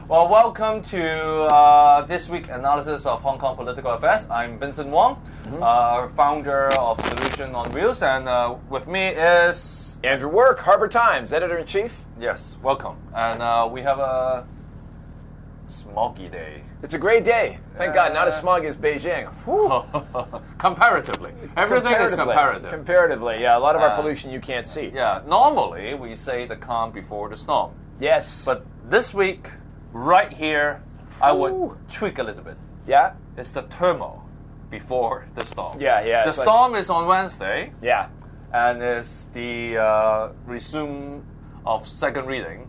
Well, welcome to this week's analysis of Hong Kong political affairs. I'm Vincent Wong, founder of Solution on Wheels, and with me is Andrew Work, Harbour Times, editor-in-chief. Yes, welcome. And we have a smoggy day. It's a great day. Thank God, not as smoggy as Beijing. Comparatively. Everything is comparative. Comparatively, yeah. A lot of our pollution you can't see. Yeah, normally we say the calm before the storm. Yes. But this week, right here, I would tweak a little bit. Yeah? It's the turmoil before the storm. Yeah. The storm is on Wednesday. Yeah. And it's the resume of second reading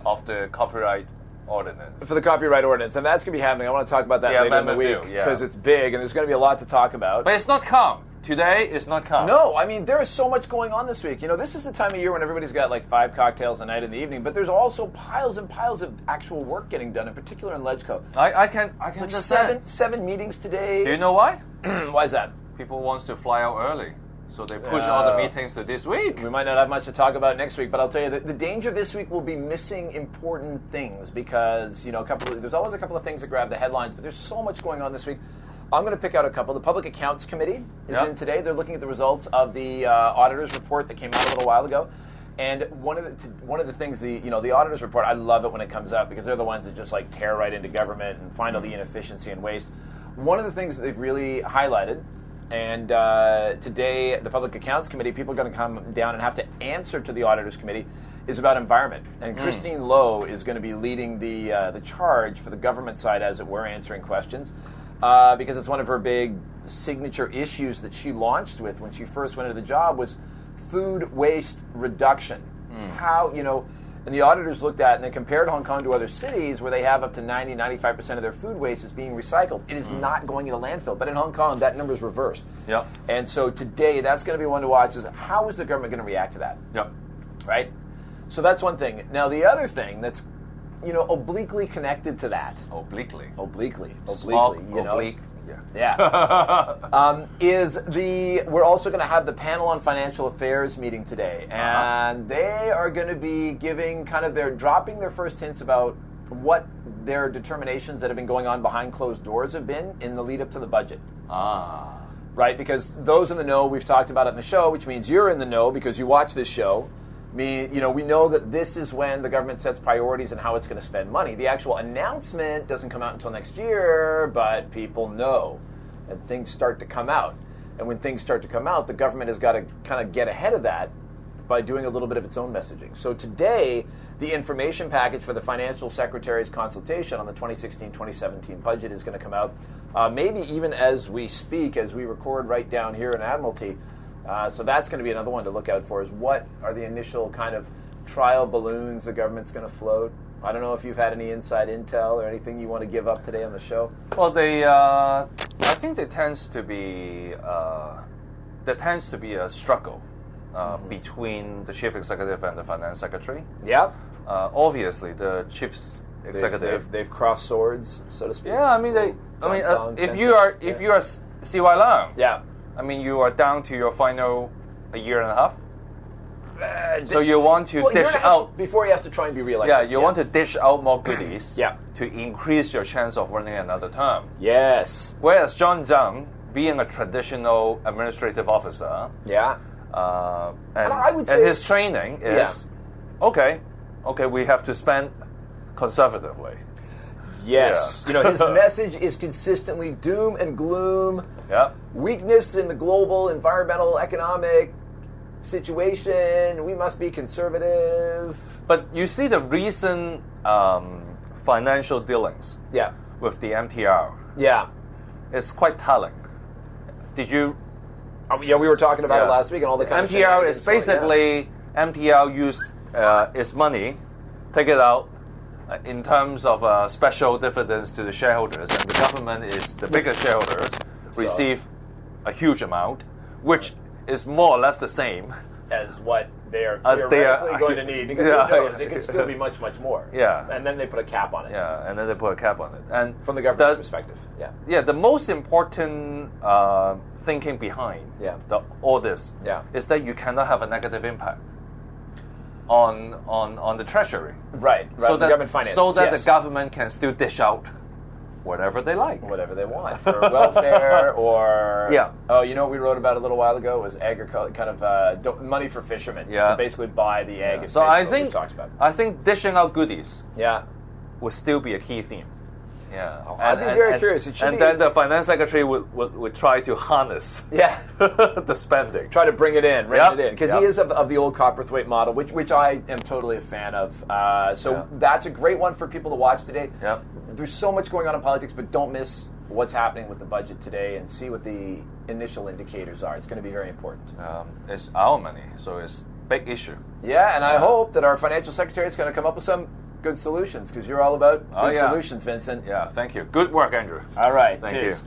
of the copyright ordinance. For the copyright ordinance. And that's going to be happening. I want to talk about that later in the week because it's big and there's going to be a lot to talk about. But it's not calm. Today is not calm. No, I mean, there is so much going on this week. You know, this is the time of year when everybody's got like 5 cocktails a night in the evening, but there's also piles and piles of actual work getting done, in particular in LegCo. I can like seven meetings today. Do you know why? Why is that? People wants to fly out early. So they push all the meetings to this week. We might not have much to talk about next week, but I'll tell you that the danger this week will be missing important things because, you know, there's always a couple of things that grab the headlines, but there's so much going on this week. I'm going to pick out a couple. The Public Accounts Committee is in today. They're looking at the results of the auditor's report that came out a little while ago. And one of the things, the auditor's report, I love it when it comes out because they're the ones that just like tear right into government and find all the inefficiency and waste. One of the things that they've really highlighted, and today the Public Accounts Committee, people are going to come down and have to answer to the Auditors Committee, is about environment. And Christine Lowe is going to be leading the charge for the government side, as it were, answering questions. Because it's one of her big signature issues that she launched with when she first went into the job was food waste reduction. How, and the auditors looked at and they compared Hong Kong to other cities where they have up to 90-95% of their food waste is being recycled. It is not going into landfill. But in Hong Kong, that number is reversed. Yep. And so today, that's going to be one to watch is how is the government going to react to that? Yep. Right? So that's one thing. Now, the other thing that's obliquely connected to that. Obliquely. Small, oblique. Yeah. We're also going to have the panel on financial affairs meeting today, and they are going to be giving dropping their first hints about what their determinations that have been going on behind closed doors have been in the lead up to the budget. Right, because those in the know, we've talked about it in the show, which means you're in the know because you watch this show. We know that this is when the government sets priorities and how it's going to spend money. The actual announcement doesn't come out until next year, but people know, and things start to come out. And when things start to come out, the government has got to kind of get ahead of that by doing a little bit of its own messaging. So today, the information package for the Financial Secretary's consultation on the 2016-2017 budget is going to come out, maybe even as we speak, as we record right down here in Admiralty. So that's going to be another one to look out for is what are the initial kind of trial balloons the government's going to float. I don't know if you've had any inside intel or anything you want to give up today on the show. Well, I think there tends to be a struggle between the chief executive and the finance secretary. Yeah. Obviously, the chief executive they've crossed swords, so to speak. Yeah, if you are CY Leung. Yeah. You are down to your final a year and a half. So you want to dish out before he has to try and be reelected. Yeah, you want to dish out more goodies. Yeah. To increase your chance of running another term. Yes. Whereas John Tsang, being a traditional administrative officer. Yeah. And I would say his training is okay. We have to spend conservatively. Yes. His message is consistently doom and gloom. Yeah. Weakness in the global environmental economic situation. We must be conservative. But you see the recent financial dealings with the MTR. Yeah. It's quite telling. Did you... we were talking about it last week and all the kind MTR is basically... MTR use its money, take it out, in terms of special dividends to the shareholders, and the government is the biggest shareholders, receive a huge amount, which is more or less the same as what they are theoretically going to need, because who knows, it could still be much, much more. Yeah. And then they put a cap on it. Yeah, and then they put a cap on it. And from the government's perspective. Yeah, the most important thinking behind all this is that you cannot have a negative impact. on the treasury. Right. So that, government finances. so that yes. the government can still dish out whatever they like. Whatever they want for welfare or Yeah. Oh, you know what we wrote about a little while ago was agriculture, kind of money for fishermen to basically buy the egg and So fish. I what think we've talked about. I think dishing out goodies Yeah. would still be a key theme. Yeah, I'd be very curious. It should and be, then the finance secretary would try to harness yeah. the spending. Try to bring it in, rein it in, because he is of the old Copperthwaite model, which I am totally a fan of. So that's a great one for people to watch today. Yeah. There's so much going on in politics, but don't miss what's happening with the budget today and see what the initial indicators are. It's going to be very important. It's our money, so it's a big issue. Yeah, and I hope that our financial secretary is going to come up with some good solutions, because you're all about good solutions, Vincent. Yeah, thank you. Good work, Andrew. All right. Thank cheers. you.